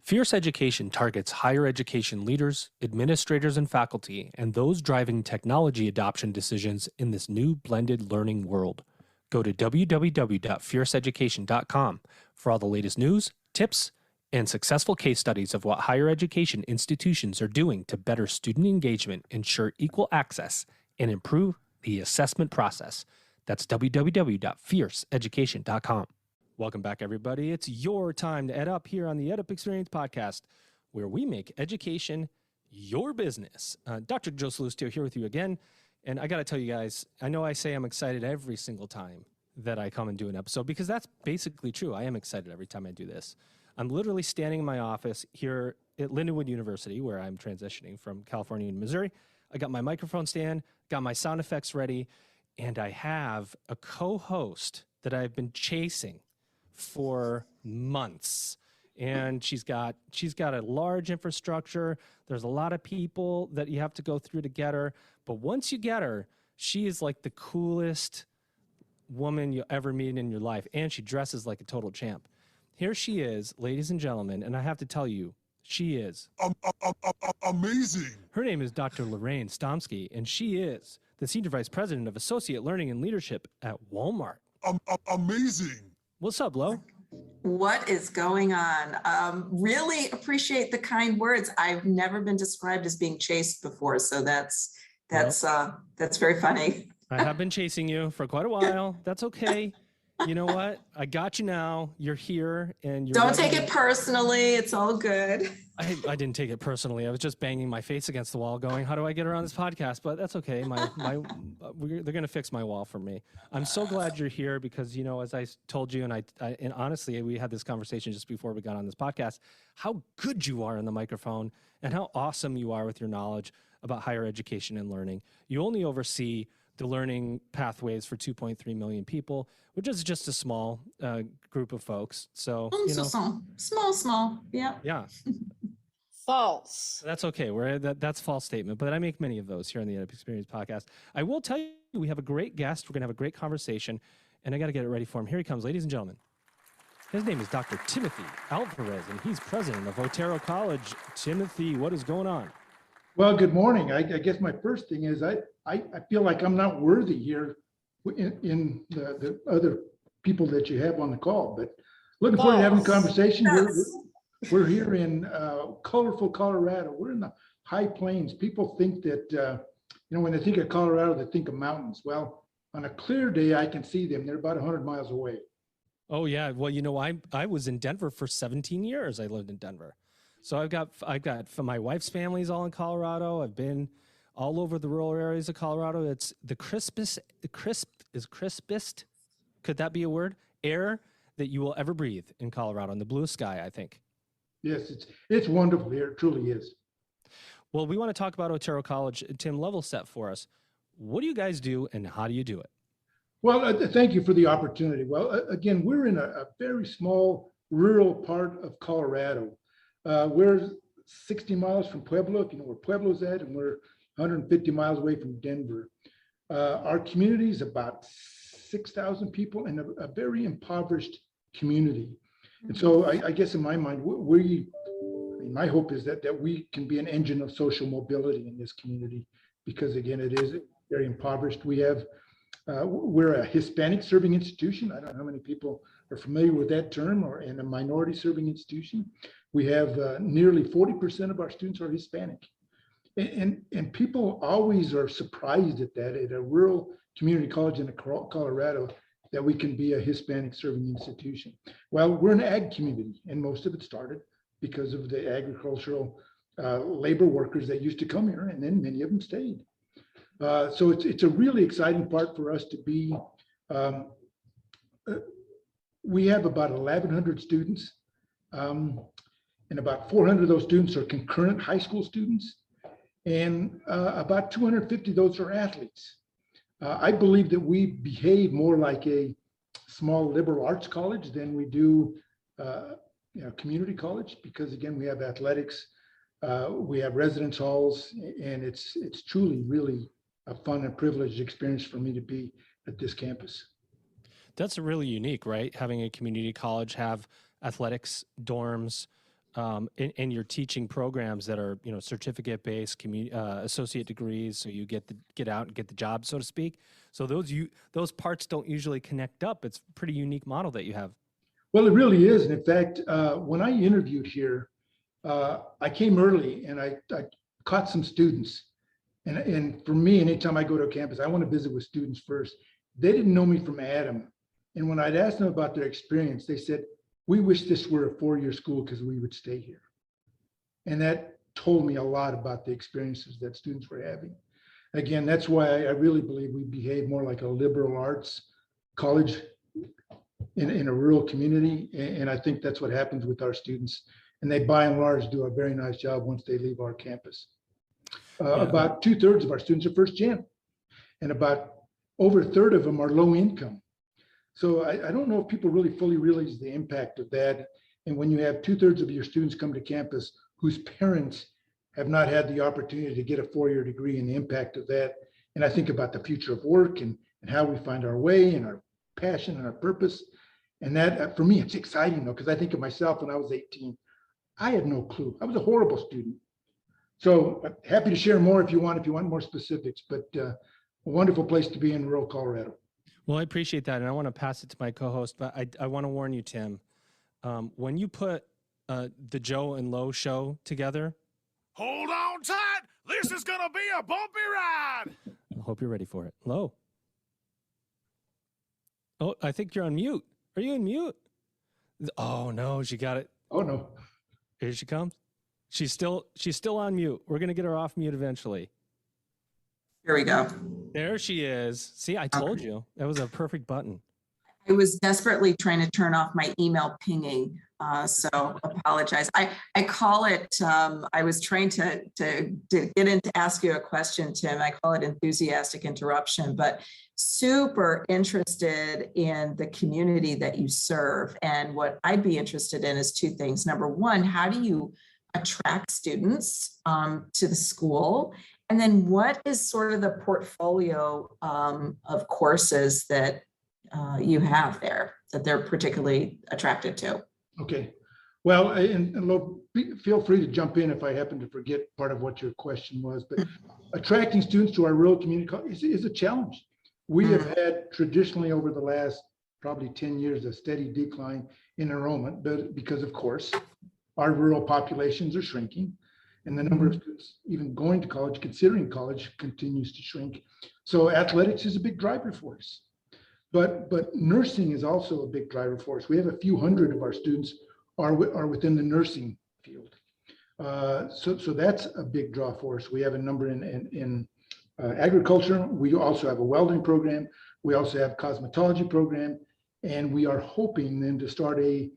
Fierce Education targets higher education leaders, administrators, and faculty, and those driving technology adoption decisions in this new blended learning world. Go to www.fierceeducation.com for all the latest news, tips, and successful case studies of what higher education institutions are doing to better student engagement, ensure equal access, and improve the assessment process. That's www.fierceeducation.com. Welcome back, everybody. It's your time to EdUp here on the EdUp Experience podcast, where we make education your business. Dr. Joe Salustio here with you again. And I got to tell you guys, I know I say I'm excited every single time that I come and do an episode, because that's basically true. I am excited every time I do this. I'm literally standing in my office here at Lindenwood University, where I'm transitioning from California to Missouri. I got my microphone stand, got my sound effects ready, and I have a co-host that I've been chasing for months. And she's got a large infrastructure. There's a lot of people that you have to go through to get her. But once you get her, she is like the coolest woman you'll ever meet in your life. And she dresses like a total champ. Here she is, ladies and gentlemen. And I have to tell you, she is amazing. Her name is Dr. Lorraine Stomsky, and she is the Senior Vice President of Associate Learning and Leadership at Walmart. Amazing. What's up, Lo? What is going on? Really appreciate the kind words. I've never been described as being chased before, so that's very funny. I have been chasing you for quite a while. That's okay. You know what? I got you now. You're here, and you're Don't take it personally. It's all good. I didn't take it personally. I was just banging my face against the wall, going, "How do I get her on this podcast?" But that's okay. They're gonna fix my wall for me. I'm so glad you're here because, you know, as I told you, and honestly, we had this conversation just before we got on this podcast, how good you are on the microphone and how awesome you are with your knowledge about higher education and learning. You only oversee the learning pathways for 2.3 million people, which is just a small group of folks. So, small. Yeah. Yeah. False. That's okay. That's a false statement, but I make many of those here on the EdUp Experience podcast. I will tell you, we have a great guest. We're going to have a great conversation, and I got to get it ready for him. Here he comes, ladies and gentlemen. His name is Dr. Timothy Alvarez, and he's president of Otero College. Timothy, what is going on? Well, good morning. I guess my first thing is I feel like I'm not worthy here in the other people that you have on the call, but looking forward to having a conversation. We're here in colorful Colorado. We're in the high plains. People think that, when they think of Colorado, they think of mountains. Well, on a clear day, I can see them. They're about 100 miles away. Oh, yeah. Well, I was in Denver for 17 years. I lived in Denver. So I've got my wife's family's all in Colorado. I've been all over the rural areas of Colorado. It's the crispest, could that be a word? Air that you will ever breathe in Colorado, in the bluest sky, I think. Yes, it's wonderful here. It truly is. Well, we want to talk about Otero College. Tim, level set for us. What do you guys do and how do you do it? Well, thank you for the opportunity. Well, again, we're in a very small rural part of Colorado. We're 60 miles from Pueblo, if you know where Pueblo's at, and we're 150 miles away from Denver. Our community is about 6,000 people in a very impoverished community. And so I guess in my mind, my hope is that we can be an engine of social mobility in this community, because again, it is very impoverished. We're a Hispanic serving institution. I don't know how many people are familiar with that term, or in a minority serving institution. We have nearly 40% of our students are Hispanic. And people always are surprised at that at a rural community college in Colorado, that we can be a Hispanic serving institution. Well, we're an ag community, and most of it started because of the agricultural labor workers that used to come here, and then many of them stayed. So it's a really exciting part for us to be. We have about 1,100 students, and about 400 of those students are concurrent high school students, and about 250 of those are athletes. I believe that we behave more like a small liberal arts college than we do community college, because again, we have athletics, we have residence halls, and it's truly really a fun and privileged experience for me to be at this campus. That's really unique, right? Having a community college have athletics, dorms, and you're teaching programs that are, certificate based, associate degrees, so you get out and get the job, so to speak. So those parts don't usually connect up. It's a pretty unique model that you have. Well, it really is. And in fact, when I interviewed here, I came early and I caught some students. And for me, anytime I go to a campus, I want to visit with students first. They didn't know me from Adam. And when I'd asked them about their experience, they said, we wish this were a 4-year school because we would stay here. And that told me a lot about the experiences that students were having. Again, that's why I really believe we behave more like a liberal arts college in a rural community. And I think that's what happens with our students. And they, by and large, do a very nice job once they leave our campus. About 2/3 of our students are first gen, and about over a third of them are low income. So I don't know if people really fully realize the impact of that. And when you have 2/3 of your students come to campus whose parents have not had the opportunity to get a 4-year degree, and the impact of that. And I think about the future of work and how we find our way and our passion and our purpose. And that, for me, it's exciting though, because I think of myself when I was 18, I had no clue. I was a horrible student. So happy to share more if you want more specifics, but a wonderful place to be in rural Colorado. Well, I appreciate that. And I want to pass it to my co-host, but I want to warn you, Tim, when you put the Joe and Lo show together. Hold on tight. This is going to be a bumpy ride. I hope you're ready for it. Lo. Oh, I think you're on mute. Are you on mute? Oh no, she got it. Oh no. Here she comes. She's still on mute. We're going to get her off mute eventually. Here we go. There she is. See, I told you. That was a perfect button. I was desperately trying to turn off my email pinging, so apologize. I call it, I was trying to get in to ask you a question, Tim. I call it enthusiastic interruption, but super interested in the community that you serve. And what I'd be interested in is 2 things. Number one, how do you attract students to the school? And then what is sort of the portfolio of courses that you have there that they're particularly attracted to? Okay. Well, and Lo, feel free to jump in if I happen to forget part of what your question was, but attracting students to our rural community is a challenge. We have had traditionally over the last probably 10 years a steady decline in enrollment, but because of course our rural populations are shrinking and the number of students even going to college, considering college, continues to shrink. So athletics is a big driver for us. But nursing is also a big driver for us. We have a few hundred of our students are within the nursing field. So that's a big draw for us. We have a number in agriculture. We also have a welding program. We also have a cosmetology program. And we are hoping then to start a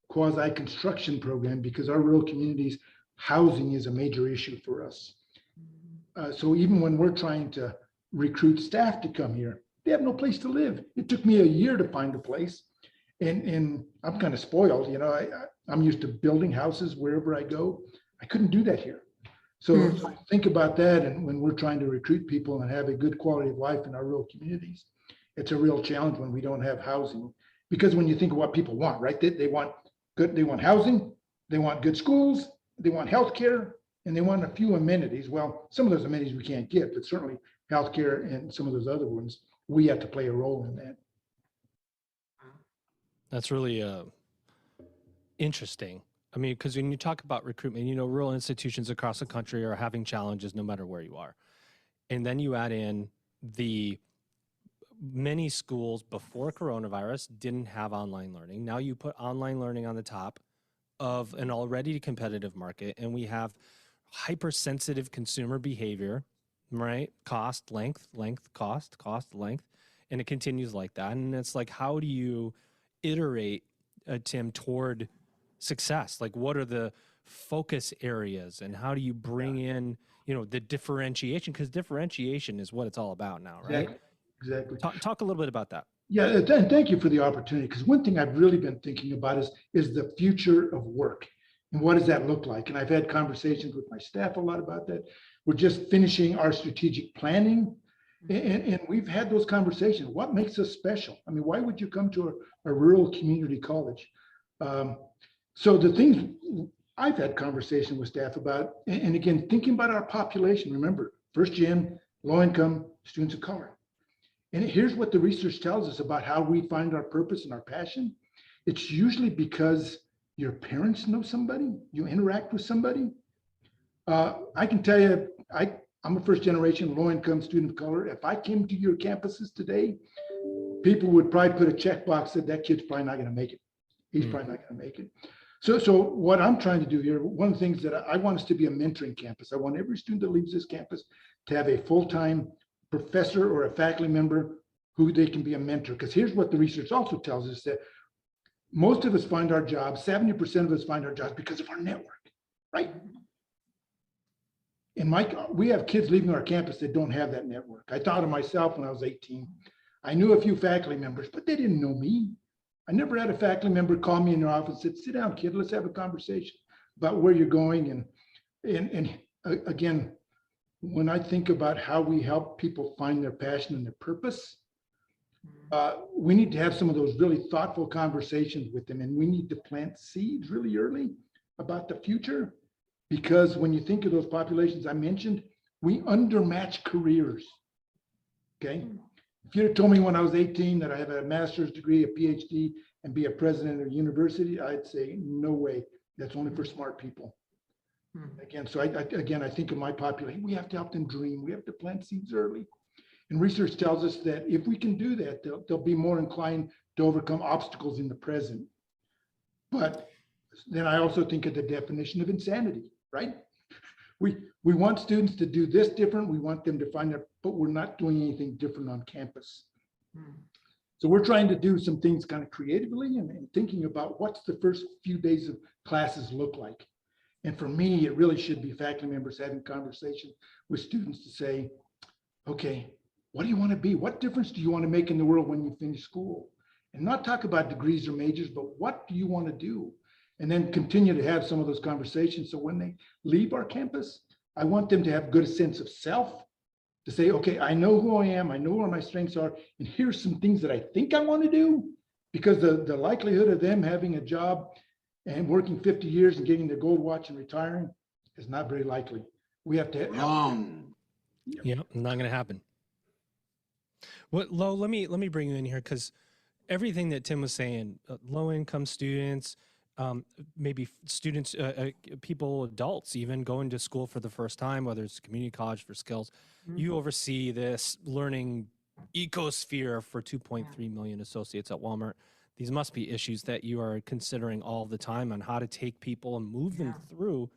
quasi-construction program because our rural communities, housing is a major issue for us. So even when we're trying to recruit staff to come here, they have no place to live. It took me a year to find a place. And I'm kind of spoiled, I'm used to building houses wherever I go. I couldn't do that here. So think about that. And when we're trying to recruit people and have a good quality of life in our rural communities, it's a real challenge when we don't have housing. Because when you think of what people want, right? They want housing, they want good schools, they want healthcare, and they want a few amenities. Well, some of those amenities we can't get, but certainly healthcare and some of those other ones, we have to play a role in that. That's really interesting. I mean, because when you talk about recruitment, rural institutions across the country are having challenges no matter where you are. And then you add in the many schools before coronavirus didn't have online learning. Now you put online learning on the top of an already competitive market, and we have hypersensitive consumer behavior, right? Cost, length, cost, length, and it continues like that. And it's like, how do you iterate, Tim, toward success? Like, what are the focus areas, and how do you bring in, the differentiation? Because differentiation is what it's all about now, right? Exactly. Talk a little bit about that. Yeah, and thank you for the opportunity, because one thing I've really been thinking about is the future of work and what does that look like? And I've had conversations with my staff a lot about that. We're just finishing our strategic planning, and we've had those conversations. What makes us special? I mean, why would you come to a rural community college? So the things I've had conversation with staff about, and again, thinking about our population, remember, first gen, low income, students of color. And here's what the research tells us about how we find our purpose and our passion. It's usually because your parents know somebody, you interact with somebody. I can tell you, I'm a first generation low income student of color. If I came to your campuses today, people would probably put a checkbox that kid's probably not going to make it. He's probably not going to make it. So what I'm trying to do here, one of the things that I want us to be a mentoring campus. I want every student that leaves this campus to have a full-time professor or a faculty member who they can be a mentor. Because here's what the research also tells us, that most of us find our jobs, 70% of us find our jobs because of our network, right? And Mike, we have kids leaving our campus that don't have that network. I thought of myself when I was 18. I knew a few faculty members, but they didn't know me. I never had a faculty member call me in their office and said, sit down, kid, let's have a conversation about where you're going. And again, when I think about how we help people find their passion and their purpose, we need to have some of those really thoughtful conversations with them. And we need to plant seeds really early about the future. Because when you think of those populations I mentioned, we undermatch careers, okay? If you'd have told me when I was 18 that I have a master's degree, a Ph.D., and be a president of a university, I'd say, no way. That's only for smart people. Again, so I think of my population, we have to help them dream. We have to plant seeds early. And research tells us that if we can do that, they'll be more inclined to overcome obstacles in the present. But then I also think of the definition of insanity. Right? We want students to do this different. We want them to find it, but we're not doing anything different on campus. So we're trying to do some things kind of creatively and thinking about what's the first few days of classes look like. And for me, it really should be faculty members having conversation with students to say, okay, what do you want to be? What difference do you want to make in the world when you finish school? And not talk about degrees or majors, but what do you want to do? And then continue to have some of those conversations. So when they leave our campus, I want them to have good sense of self, to say, okay, I know who I am, I know where my strengths are, and here's some things that I think I want to do, because the likelihood of them having a job and working 50 years and getting their gold watch and retiring is not very likely. We have to Yeah, not going to happen. Lo, let me bring you in here, because everything that Tim was saying, low income students, maybe students, people, adults even going to school for the first time, whether it's community college for skills. You oversee this learning ecosphere for 2.3 million associates at Walmart. These must be issues that you are considering all the time on how to take people and move them through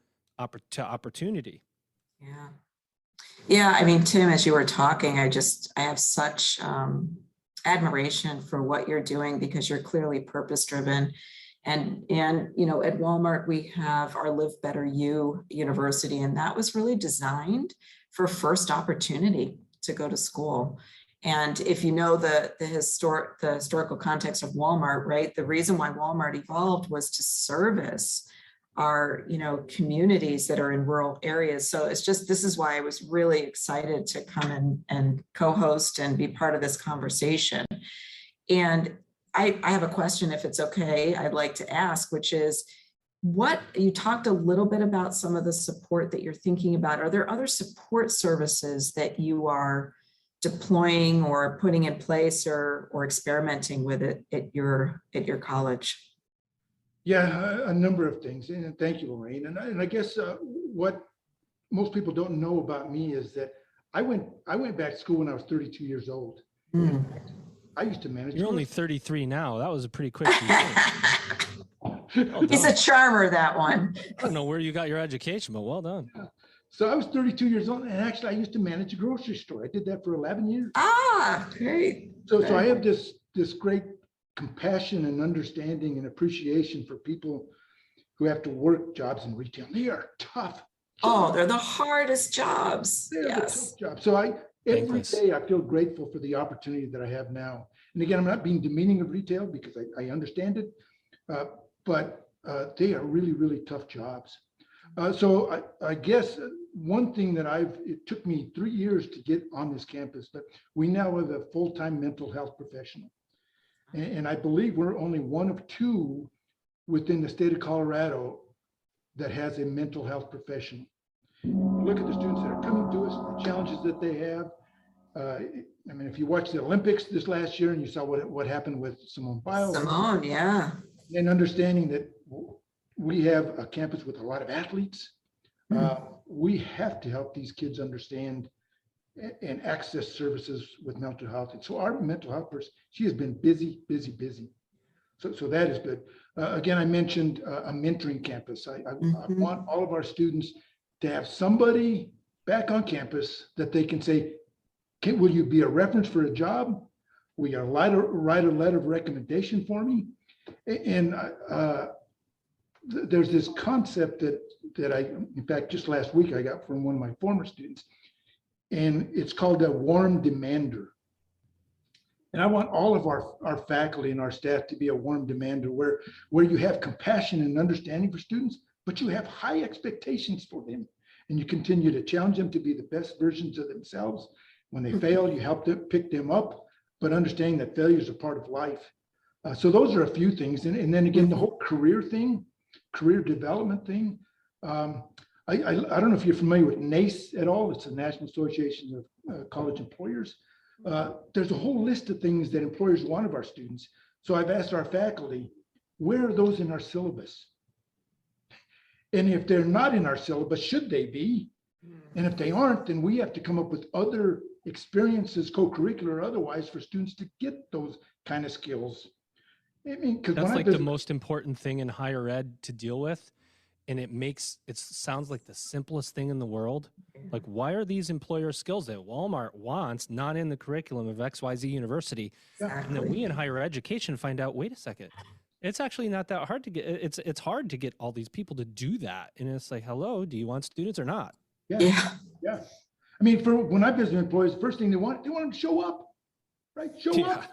to opportunity. Yeah. I mean, Tim, as you were talking, I have such admiration for what you're doing, because you're clearly purpose driven. And you know, at Walmart, we have our Live Better You University, and that was really designed for first opportunity to go to school. And if you know the historical context of Walmart, right, the reason why Walmart evolved was to service our, you know, communities that are in rural areas. So it's just, this is why I was really excited to come in and co-host and be part of this conversation. And I have a question, if it's okay, I'd like to ask, which is, what you talked a little bit about some of the support that you're thinking about. Are there other support services that you are deploying or putting in place or experimenting with it at your college? Yeah, a number of things. And thank you, Lorraine. And I guess what most people don't know about me is that I went back to school when I was 32 years old. I used to manage. You're only 33 now. That was a pretty quick. Well, he's a charmer, that one. I don't know where you got your education, but well done. Yeah. So I was 32 years old, and actually I used to manage a grocery store. I did that for 11 years. Ah, great. So I have this great compassion and understanding and appreciation for people who have to work jobs in retail. They are tough. Oh, they're the hardest jobs. They're yes. the tough jobs. So every day I feel grateful for the opportunity that I have now. And again, I'm not being demeaning of retail, because I understand it, but they are really, really tough jobs. So I guess one thing that it took me 3 years to get on this campus, but we now have a full-time mental health professional. And I believe we're only one of two within the state of Colorado that has a mental health professional. Look at the students that are coming to us, the challenges that they have. I mean, if you watched the Olympics this last year and you saw what happened with Simone Biles, Simone, yeah. and understanding that we have a campus with a lot of athletes, we have to help these kids understand and access services with mental health. And so our mental health person, she has been busy. So that is good. Again, I mentioned a mentoring campus. I want all of our students to have somebody back on campus that they can say, will you be a reference for a job? Will you write a letter of recommendation for me? And there's this concept that I, in fact, just last week I got from one of my former students, and it's called a warm demander. And I want all of our faculty and our staff to be a warm demander where you have compassion and understanding for students, but you have high expectations for them. And you continue to challenge them to be the best versions of themselves. When they fail, you help them pick them up, but understanding that failure is a part of life. So those are a few things. And then again, the whole career thing, career development thing. I don't know if you're familiar with NACE at all. It's the National Association of College Employers. There's a whole list of things that employers want of our students. So I've asked our faculty, where are those in our syllabus? And if they're not in our syllabus, should they be? And if they aren't, then we have to come up with other experiences, co-curricular or otherwise, for students to get those kind of skills. I mean, because that's like the most important thing in higher ed to deal with. And it sounds like the simplest thing in the world. Like, why are these employer skills that Walmart wants not in the curriculum of XYZ University? Exactly. And then we in higher education find out, wait a second, it's actually not that hard to get. It's hard to get all these people to do that. And it's like, hello, do you want students or not? Yeah. I mean, when I visit employees, the first thing they want them to show up, right? Show up.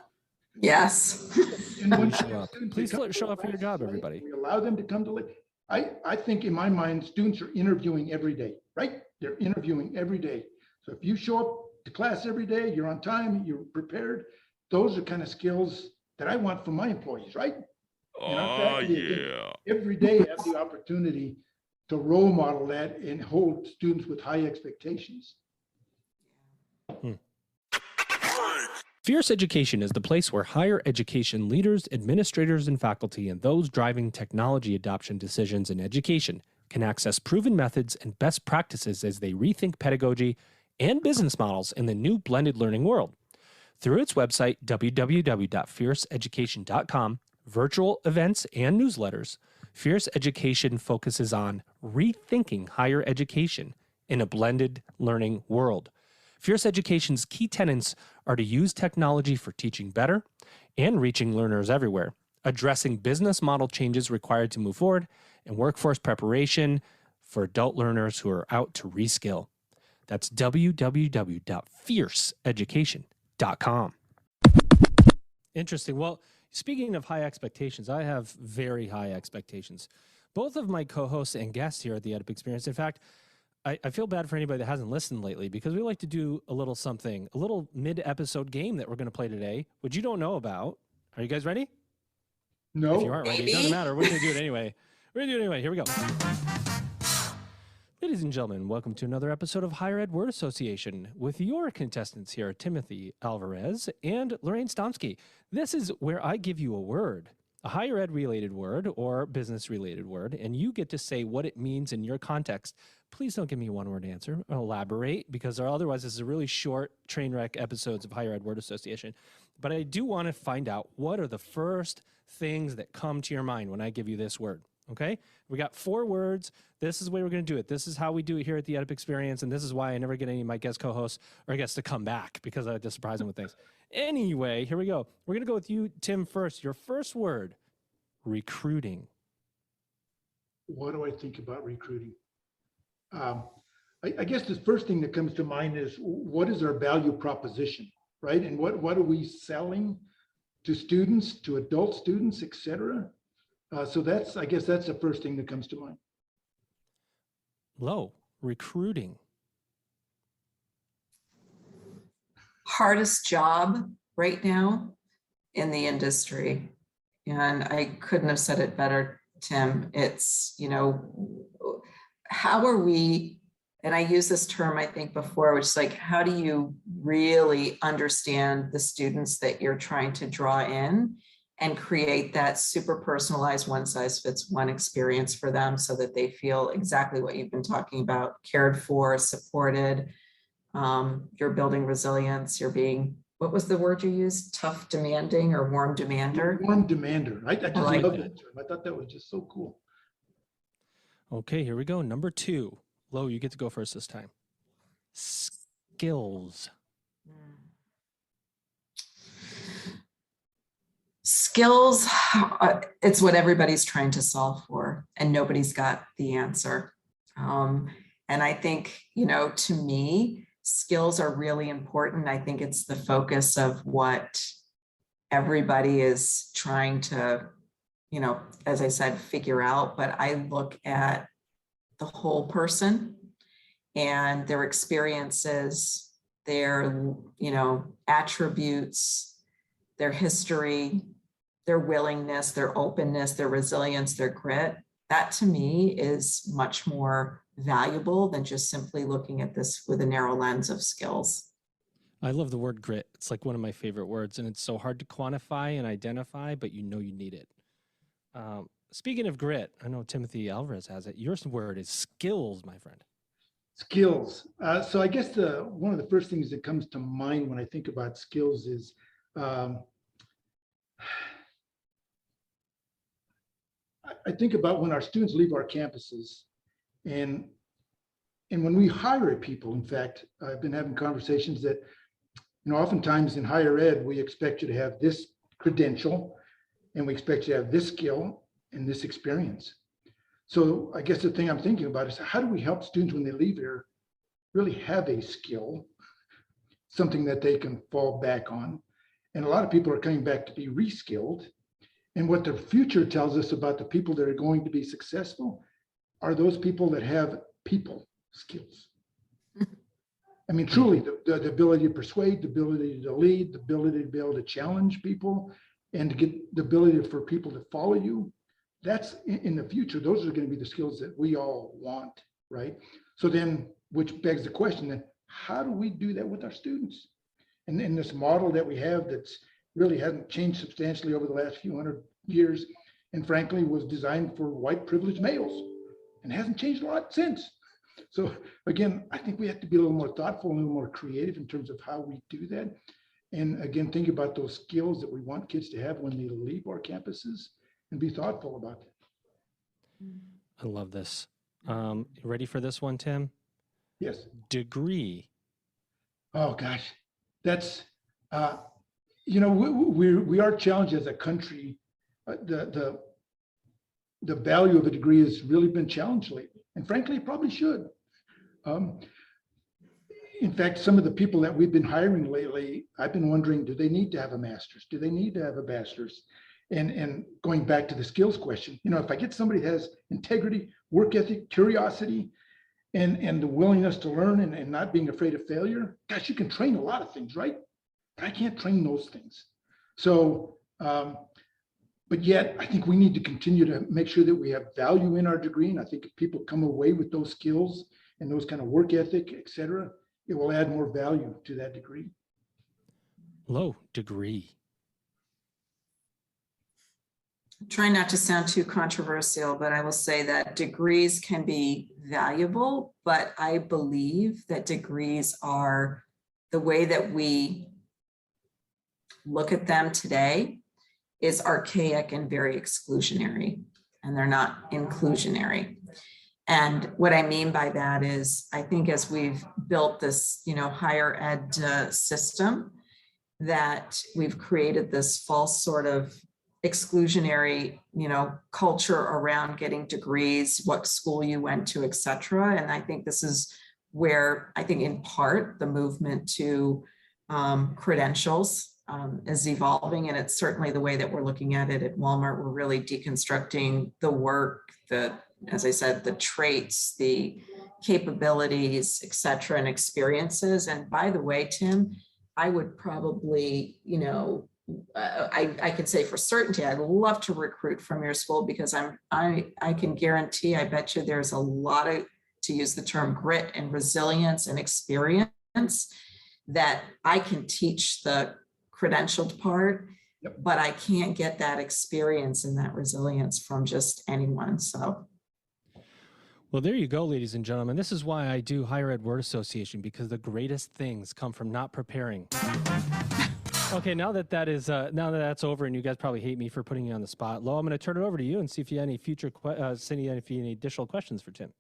Yes. And when Show up. Please show up for your job, everybody. We allow them to come to I think in my mind, students are interviewing every day, right? They're interviewing every day. So if you show up to class every day, you're on time, you're prepared, those are kind of skills that I want from my employees, right? Oh, yeah. Every day have the opportunity to role model that and hold students with high expectations. Fierce Education is the place where higher education leaders, administrators, and faculty, and those driving technology adoption decisions in education can access proven methods and best practices as they rethink pedagogy and business models in the new blended learning world. Through its website, www.fierceeducation.com, virtual events, and newsletters, Fierce Education focuses on rethinking higher education in a blended learning world. Fierce Education's key tenets are to use technology for teaching better and reaching learners everywhere, addressing business model changes required to move forward, and workforce preparation for adult learners who are out to reskill. That's www.fierceeducation.com. Interesting. Well, speaking of high expectations, I have very high expectations. Both of my co-hosts and guests here at the EdUp Experience, in fact, I feel bad for anybody that hasn't listened lately because we like to do a little something, a little mid-episode game that we're going to play today, which you don't know about. Are you guys ready? No. If you aren't ready, it doesn't matter. We're going to do it anyway. We're going to do it anyway. Here we go. Ladies and gentlemen, welcome to another episode of Higher Ed Word Association with your contestants here, Timothy Alvarez and Lorraine Stomsky. This is where I give you a word, a higher ed related word or business related word, and you get to say what it means in your context. Please don't give me a one-word answer. Elaborate, because otherwise this is a really short train wreck episodes of Higher Ed Word Association. But I do want to find out what are the first things that come to your mind when I give you this word. Okay? We got 4 words. This is the way we're going to do it. This is how we do it here at the EdUp Experience, and this is why I never get any of my guest co-hosts or guests to come back, because I like to surprise them with things. Anyway, here we go. We're going to go with you, Tim, first. Your first word, recruiting. What do I think about recruiting? I guess the first thing that comes to mind is, what is our value proposition, right? And what are we selling to students, to adult students, et cetera? So I guess that's the first thing that comes to mind. Lo, recruiting. Hardest job right now in the industry. And I couldn't have said it better Tim. It's, how are we, and I use this term, I think before, which is like, how do you really understand the students that you're trying to draw in and create that super personalized one size fits one experience for them so that they feel exactly what you've been talking about, cared for, supported. You're building resilience, you're being, what was the word you used? Tough demanding or warm demander? Warm demander. I just like love that. that term. I thought that was just so cool. Okay, here we go. Number 2. Lo, you get to go first this time. Skills. Skills, it's what everybody's trying to solve for, and nobody's got the answer. And I think, to me, skills are really important. I think it's the focus of what everybody is trying to, as I said, figure out. But I look at the whole person and their experiences, their, attributes, their history, their willingness, their openness, their resilience, their grit. That to me is much more valuable than just simply looking at this with a narrow lens of skills. I love the word grit. It's like one of my favorite words, and it's so hard to quantify and identify, but you need it. Speaking of grit, I know Timothy Alvarez has it. Your word is skills, my friend. Skills. So I guess one of the first things that comes to mind when I think about skills is I think about when our students leave our campuses, and when we hire people. In fact, I've been having conversations that, oftentimes in higher ed, we expect you to have this credential, and we expect you to have this skill and this experience. So I guess the thing I'm thinking about is, how do we help students when they leave here really have a skill, something that they can fall back on? And a lot of people are coming back to be reskilled. And what the future tells us about the people that are going to be successful are those people that have people skills. I mean, truly, the ability to persuade, the ability to lead, the ability to be able to challenge people, and to get the ability for people to follow you. That's in the future. Those are going to be the skills that we all want, right? So then, which begs the question, then, how do we do that with our students? And in this model that we have that's really hasn't changed substantially over the last few hundred years, and frankly was designed for white privileged males and hasn't changed a lot since. So again, I think we have to be a little more thoughtful and a little more creative in terms of how we do that. And again, think about those skills that we want kids to have when they leave our campuses, and be thoughtful about that. I love this. Ready for this one, Tim? Yes. Degree. Oh gosh, that's we are challenged as a country. The value of a degree has really been challenged lately, and frankly, it probably should. In fact, some of the people that we've been hiring lately, I've been wondering, do they need to have a master's? Do they need to have a bachelor's? And going back to the skills question, if I get somebody that has integrity, work ethic, curiosity, and the willingness to learn and not being afraid of failure, gosh, you can train a lot of things, right? But I can't train those things. So, but yet I think we need to continue to make sure that we have value in our degree. And I think if people come away with those skills and those kind of work ethic, et cetera, it will add more value to that degree. Low degree. Try not to sound too controversial, but I will say that degrees can be valuable, but I believe that degrees are the way that we look at them today is archaic and very exclusionary, and they're not inclusionary. And what I mean by that is, I think as we've built this, higher ed system, that we've created this false sort of exclusionary, culture around getting degrees, what school you went to, et cetera. And I think this is where I think in part the movement to credentials is evolving. And it's certainly the way that we're looking at it at Walmart. We're really deconstructing the work, as I said, the traits, the capabilities, et cetera, and experiences. And by the way, Tim, I would probably, I can say for certainty, I'd love to recruit from your school because I can guarantee, I bet you there's a lot of, to use the term, grit and resilience and experience that I can teach the credentialed part, but I can't get that experience and that resilience from just anyone. So. Well, there you go, ladies and gentlemen. This is why I do Higher Ed Word Association, because the greatest things come from not preparing. Okay, now that that's over, and you guys probably hate me for putting you on the spot, Lo, I'm going to turn it over to you and see if you have any future, any additional questions for Tim.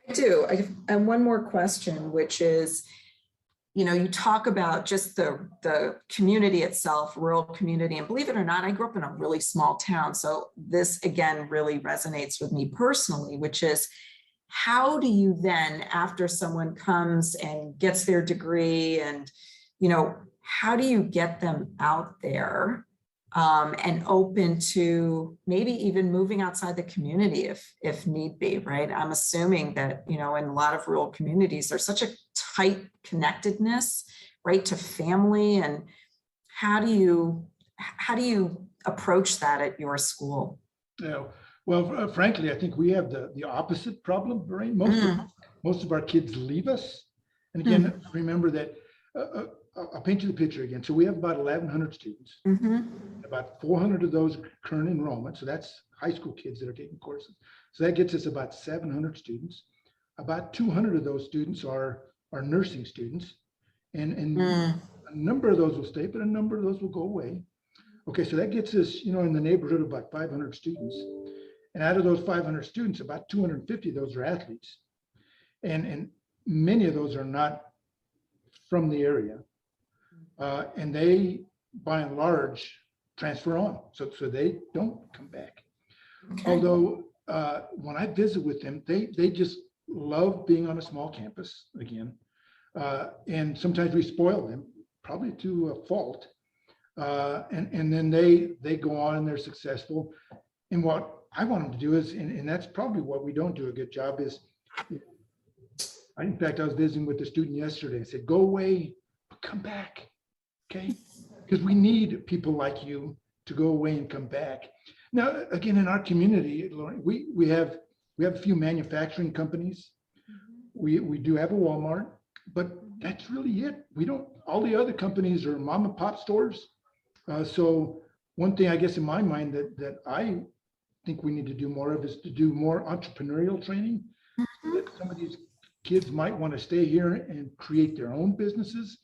I do. And one more question, which is, you talk about just the community itself, rural community, and believe it or not, I grew up in a really small town. So this, again, really resonates with me personally, which is, how do you then, after someone comes and gets their degree and, how do you get them out there and open to maybe even moving outside the community if need be, right? I'm assuming that, in a lot of rural communities, there's such a tight connectedness, right, to family. And how do you approach that at your school? Yeah, well, frankly, I think we have the opposite problem, right? Most of our kids leave us. And again, remember that I'll paint you the picture again. So we have about 1,100 students. About 400 of those are current enrollment. So that's high school kids that are taking courses. So that gets us about 700 students. About 200 of those students are nursing students. And a number of those will stay, but a number of those will go away. Okay, so that gets us, in the neighborhood of about 500 students. And out of those 500 students, about 250 of those are athletes. And many of those are not from the area. And they, by and large, transfer on. So they don't come back. Okay. Although when I visit with them, they just love being on a small campus again. And sometimes we spoil them, probably to a fault. And then they go on and they're successful. And what I want them to do is, and that's probably what we don't do a good job is, in fact, I was visiting with a student yesterday. I said, go away, but come back. Okay, because we need people like you to go away and come back. Now, again, in our community, we have a few manufacturing companies. We do have a Walmart, but that's really it. We don't. All the other companies are mom and pop stores. So one thing, I guess, in my mind that I think we need to do more of is to do more entrepreneurial training. That some of these kids might want to stay here and create their own businesses.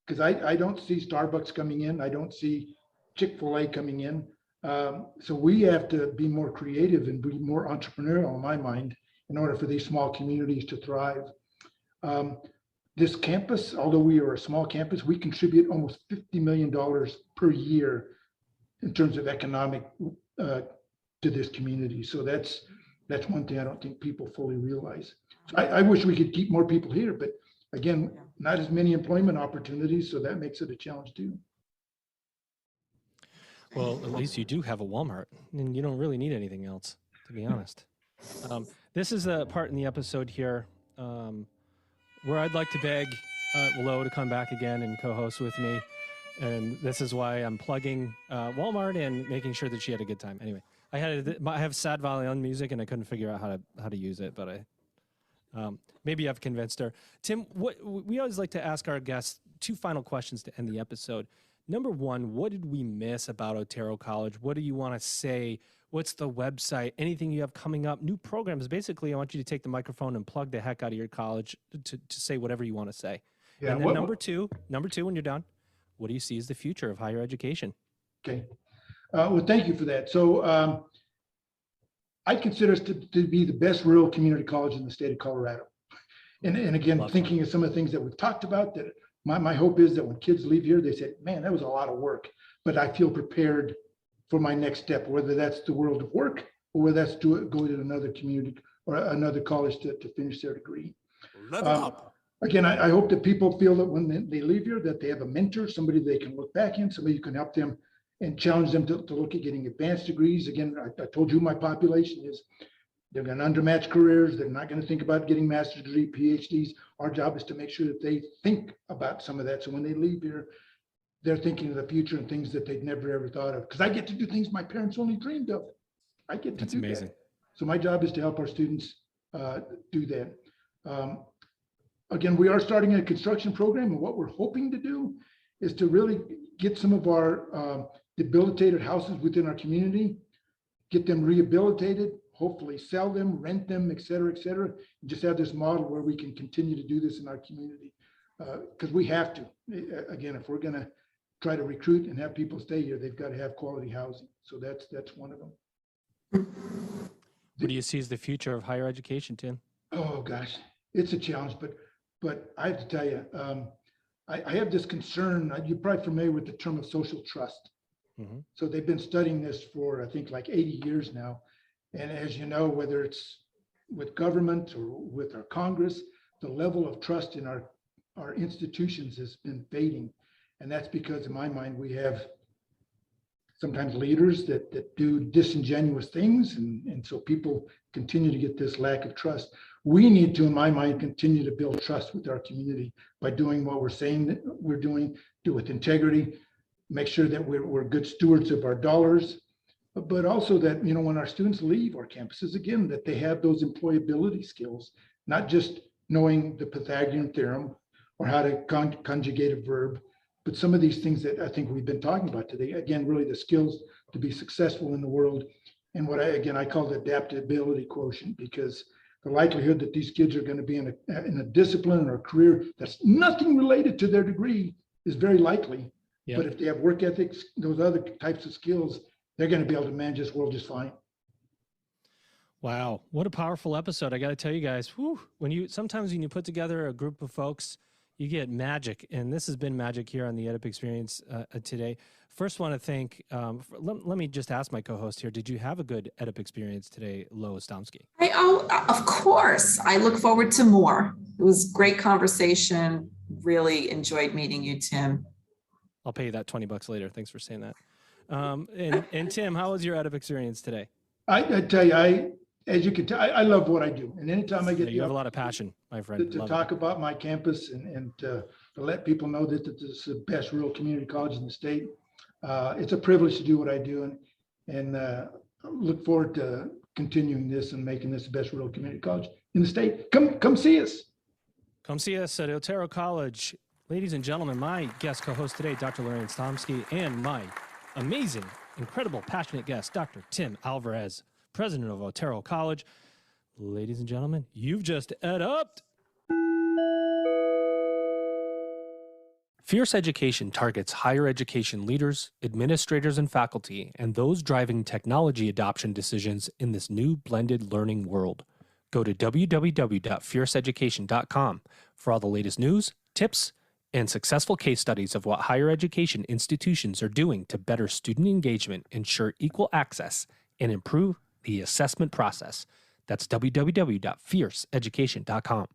Because I don't see Starbucks coming in. I don't see Chick-fil-A coming in. So we have to be more creative and be more entrepreneurial, in my mind, in order for these small communities to thrive. This campus, although we are a small campus, we contribute almost $50 million per year in terms of economic to this community. So that's one thing I don't think people fully realize. So I wish we could keep more people here, but again, not as many employment opportunities, so that makes it a challenge too. Well, at least you do have a Walmart, and you don't really need anything else, to be honest. This is a part in the episode here where I'd like to beg Lo to come back again and co-host with me. And this is why I'm plugging Walmart and making sure that she had a good time. Anyway, I have sad violin music, and I couldn't figure out how to use it, but maybe I've convinced her. Tim, we always like to ask our guests two final questions to end the episode. Number one, what did we miss about Otero College? What do you want to say? What's the website? Anything you have coming up? New programs? Basically, I want you to take the microphone and plug the heck out of your college to say whatever you want to say. Yeah, and then number two, when you're done, what do you see as the future of higher education? Okay. Well, thank you for that. So I consider us to be the best rural community college in the state of Colorado. And again, thinking of some of the things that we've talked about, that my hope is that when kids leave here, they say, man, that was a lot of work, but I feel prepared for my next step, whether that's the world of work or whether that's to go to another community or another college to finish their degree. Again, I hope that people feel that when they leave here, that they have a mentor, somebody they can look back in, somebody who can help them and challenge them to look at getting advanced degrees. Again, I told you my population is, they're going to undermatch careers. They're not going to think about getting master's degree, PhDs. Our job is to make sure that they think about some of that. So when they leave here, they're thinking of the future and things that they'd never ever thought of. Because I get to do things my parents only dreamed of. I get to That's do amazing. that. So my job is to help our students do that. Again, we are starting a construction program, and what we're hoping to do is to really get some of our debilitated houses within our community, get them rehabilitated, hopefully sell them, rent them, et cetera, and just have this model where we can continue to do this in our community. Because we have to. Again, if we're going to try to recruit and have people stay here, they've got to have quality housing. So that's one of them. What do you see as the future of higher education, Tim? Oh gosh, it's a challenge, but I have to tell you, I have this concern. You're probably familiar with the term of social trust. Mm-hmm. So they've been studying this for, I think, like 80 years now. And as you know, whether it's with government or with our Congress, the level of trust in our institutions has been fading. And that's because, in my mind, we have sometimes leaders that do disingenuous things. And so people continue to get this lack of trust. We need to, in my mind, continue to build trust with our community by doing what we're saying that we're doing, do with integrity, make sure that we're good stewards of our dollars, but also that, you know, when our students leave our campuses, again, that they have those employability skills, not just knowing the Pythagorean theorem or how to conjugate a verb, but some of these things that I think we've been talking about today, again, really the skills to be successful in the world. And what I call the adaptability quotient, because the likelihood that these kids are going to be in a discipline or a career that's nothing related to their degree is very likely. Yep. But if they have work ethics, those other types of skills, they're going to be able to manage this world just fine. Wow, what a powerful episode! I got to tell you guys, sometimes when you put together a group of folks, you get magic, and this has been magic here on the EdUp Experience today. First, want to thank. Let me just ask my co-host here: did you have a good EdUp Experience today, Lois Domsky? Of course. I look forward to more. It was great conversation. Really enjoyed meeting you, Tim. I'll pay you that $20 later. Thanks for saying that. And Tim, how was your EdUp Experience today? I tell you, as you can tell, I love what I do. And anytime I get you have a lot of passion, my friend. To talk about my campus and to let people know that this is the best rural community college in the state, it's a privilege to do what I do. And look forward to continuing this and making this the best rural community college in the state. Come see us. Come see us at Otero College. Ladies and gentlemen, my guest co-host today, Dr. Lorraine Stomsky, and my amazing, incredible, passionate guest, Dr. Tim Alvarez, president of Otero College. Ladies and gentlemen, you've just EdUp'd. Fierce Education targets higher education leaders, administrators, and faculty, and those driving technology adoption decisions in this new blended learning world. Go to www.fierceeducation.com for all the latest news, tips, and successful case studies of what higher education institutions are doing to better student engagement, ensure equal access, and improve the assessment process. That's www.fierceeducation.com.